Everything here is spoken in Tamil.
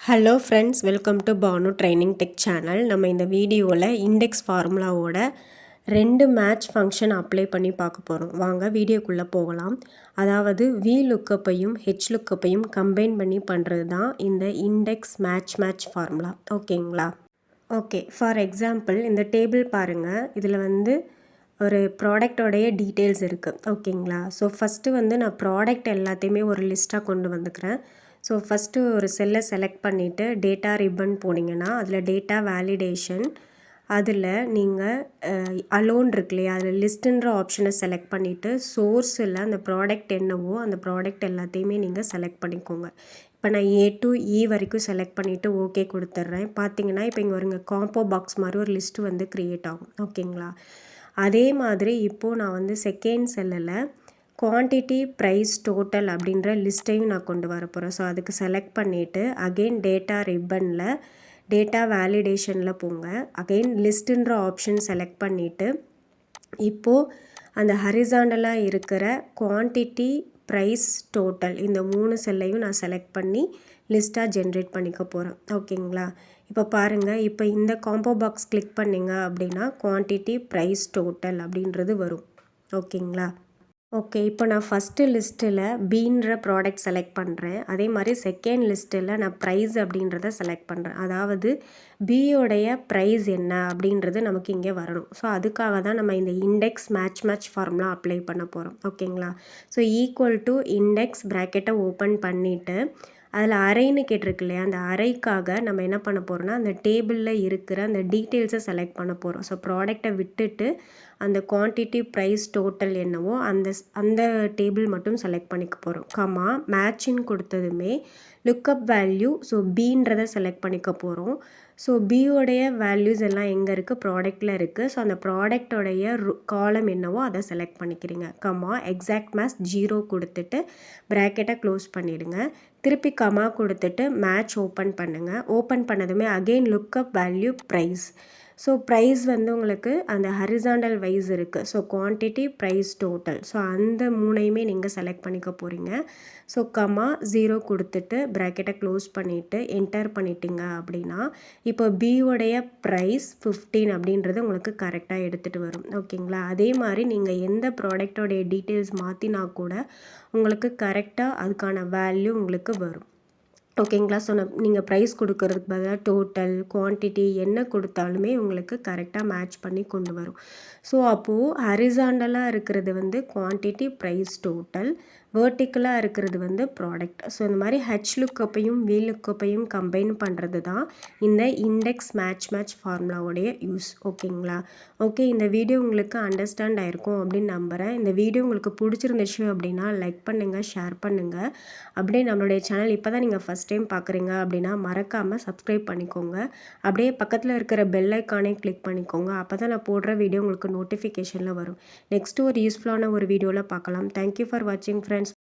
Hello friends, welcome to Banu training tech channel. நம்ம இந்த வீடியோவில் இண்டெக்ஸ் ஃபார்முலாவோட 2 மேட்ச் ஃபங்க்ஷன் அப்ளை பண்ணி பார்க்க போகிறோம். வாங்க வீடியோக்குள்ளே போகலாம். அதாவது வி லுக்கப்பையும் ஹெச் லுக்கப்பையும் கம்பைன் பண்ணி பண்ணுறது தான் இந்த இண்டெக்ஸ் மேட்ச் ஃபார்முலா. ஓகேங்களா? ஓகே, ஃபார் எக்ஸாம்பிள் இந்த டேபிள் பாருங்கள். இதில் ஒரு ப்ராடக்டோடைய டீட்டெயில்ஸ் இருக்குது. ஓகேங்களா? ஸோ ஃபஸ்ட்டு நான் ப்ராடக்ட் எல்லாத்தையுமே ஒரு லிஸ்ட்டாக கொண்டு வந்துக்கிறேன். ஸோ ஃபஸ்ட்டு ஒரு செல்லை செலக்ட் பண்ணிவிட்டு டேட்டா ரிப்பன் போனீங்கன்னா அதில் டேட்டா வேலிடேஷன், அதில் நீங்கள் அலோன் இருக்கு இல்லையா, அதில் லிஸ்ட்டுன்ற ஆப்ஷனை செலக்ட் பண்ணிவிட்டு சோர்ஸில் அந்த ப்ராடக்ட் என்னவோ அந்த ப்ராடக்ட் எல்லாத்தையுமே நீங்கள் செலக்ட் பண்ணிக்கோங்க. இப்போ நான் A to E வரைக்கும் செலக்ட் பண்ணிவிட்டு ஓகே கொடுத்துட்றேன். பார்த்தீங்கன்னா இப்போ இங்கே வருங்க காம்போ பாக்ஸ் மாதிரி ஒரு லிஸ்ட்டு க்ரியேட் ஆகும். ஓகேங்களா? அதே மாதிரி இப்போது நான் செகண்ட் செல்லில் குவான்டிட்டி, ப்ரைஸ், டோட்டல் அப்படின்ற லிஸ்ட்டையும் நான் கொண்டு வர போகிறேன். ஸோ அதுக்கு செலக்ட் பண்ணிவிட்டு அகெயின் டேட்டா ரிப்பனில் டேட்டா வேலிடேஷனில் போங்க. அகெயின் லிஸ்ட்டுன்ற ஆப்ஷன் செலக்ட் பண்ணிவிட்டு இப்போது அந்த ஹரிசாண்டலாக இருக்கிற குவான்டிட்டி, ப்ரைஸ், டோட்டல் இந்த 3 செல்லையும் நான் செலக்ட் பண்ணி லிஸ்ட்டாக ஜென்ரேட் பண்ணிக்க போகிறேன். ஓகேங்களா? இப்போ பாருங்கள், இப்போ இந்த காம்போ பாக்ஸ் கிளிக் பண்ணிங்க அப்படின்னா குவான்டிட்டி, ப்ரைஸ், டோட்டல் அப்படின்றது வரும். ஓகேங்களா? ஓகே, இப்போ நான் ஃபஸ்ட்டு லிஸ்ட்டில் பீன்ற ப்ராடக்ட் செலக்ட் பண்ணுறேன். அதே மாதிரி செகண்ட் லிஸ்ட்டில் நான் ப்ரைஸ் அப்படின்றத செலக்ட் பண்ணுறேன். அதாவது பியோடைய ப்ரைஸ் என்ன அப்படின்றது நமக்கு இங்கே வரணும். ஸோ அதுக்காக தான் நம்ம இந்த இண்டெக்ஸ் மேட்ச் ஃபார்முலா அப்ளை பண்ண போகிறோம். ஓகேங்களா? ஸோ ஈக்குவல் டு இண்டெக்ஸ் ப்ராக்கெட்டை ஓப்பன் பண்ணிவிட்டு அதில் அரைன்னு கேட்டிருக்கு இல்லையா, அந்த அரைக்காக நம்ம என்ன பண்ண போகிறோம்னா அந்த டேபிளில் இருக்கிற அந்த டீட்டெயில்ஸை செலக்ட் பண்ண போகிறோம். ஸோ ப்ராடக்டை விட்டுட்டு அந்த குவான்டிட்டி, ப்ரைஸ், டோட்டல் என்னவோ அந்த டேபிள் மட்டும் செலக்ட் பண்ணிக்க போகிறோம். கமா மேட்சின்னு கொடுத்ததுமே லுக்கப் வேல்யூ, ஸோ பீன்றதை செலக்ட் பண்ணிக்க போகிறோம். ஸோ பியோடைய வேல்யூஸ் எல்லாம் எங்கே இருக்குது? ப்ராடக்டில் இருக்குது. ஸோ அந்த ப்ராடக்டோடைய காலம் என்னவோ அதை செலக்ட் பண்ணிக்கிறீங்க. கமா எக்ஸாக்ட் மேட்ச் 0 கொடுத்துட்டு ப்ராக்கெட்டை க்ளோஸ் பண்ணிவிடுங்க. திருப்பி கமா கொடுத்துட்டு மேட்ச் ஓப்பன் பண்ணுங்கள். ஓப்பன் பண்ணதுமே again lookup value price. So price உங்களுக்கு அந்த ஹரிசாண்டல் வைஸ் இருக்குது. So quantity, price, total. So அந்த 3ஐயுமே நீங்கள் செலக்ட் பண்ணிக்க போகிறீங்க. ஸோ கமா 0 கொடுத்துட்டு ப்ராக்கெட்டை க்ளோஸ் பண்ணிவிட்டு என்டர் பண்ணிட்டீங்க அப்படின்னா இப்போ பியோடைய ப்ரைஸ் 15 அப்படின்றது உங்களுக்கு கரெக்டாக எடுத்துகிட்டு வரும். ஓகேங்களா? அதே மாதிரி நீங்கள் எந்த ப்ராடக்டோடைய டீட்டெயில்ஸ் மாற்றினா கூட உங்களுக்கு கரெக்டாக அதுக்கான வேல்யூ உங்களுக்கு வரும். ஓகேங்களா? ஸோ நீங்கள் ப்ரைஸ் கொடுக்கறதுக்கு பதிலாக டோட்டல், குவான்டிட்டி என்ன கொடுத்தாலுமே உங்களுக்கு கரெக்டாக மேட்ச் பண்ணி கொண்டு வரும். ஸோ அப்போது ஹரிசாண்டலாக இருக்கிறது குவான்டிட்டி, ப்ரைஸ், டோட்டல். வேர்ட்டிக்கலாக இருக்கிறது ப்ராடக்ட். ஸோ இந்த மாதிரி ஹெச் லுக்கப்பையும் வி லுக்கப்பையும் கம்பைன் பண்ணுறது தான் இந்த இண்டெக்ஸ் மேட்ச் ஃபார்முலாவுடைய யூஸ். ஓகேங்களா? ஓகே, இந்த வீடியோ உங்களுக்கு அண்டர்ஸ்டாண்ட் ஆகிருக்கும் அப்படின்னு நம்புகிறேன். இந்த வீடியோ உங்களுக்கு பிடிச்சிருந்துச்சு அப்படின்னா லைக் பண்ணுங்கள், ஷேர் பண்ணுங்கள். அப்படியே நம்மளுடைய சேனல் இப்போ தான் நீங்கள் ஃபஸ்ட் டைம் பார்க்குறீங்க அப்படின்னா மறக்காமல் சப்ஸ்கிரைப் பண்ணிக்கோங்க. அப்படியே பக்கத்தில் இருக்கிற பெல் ஐக்கானே கிளிக் பண்ணிக்கோங்க. அப்போ தான் நான் போடுற வீடியோ உங்களுக்கு நோட்டிஃபிகேஷனில் வரும். நெக்ஸ்ட்டு ஒரு யூஸ்ஃபுல்லான ஒரு வீடியோவில் பார்க்கலாம். தேங்க்யூ ஃபார் வாட்சிங் ஃப்ரெண்ட்ஸ்.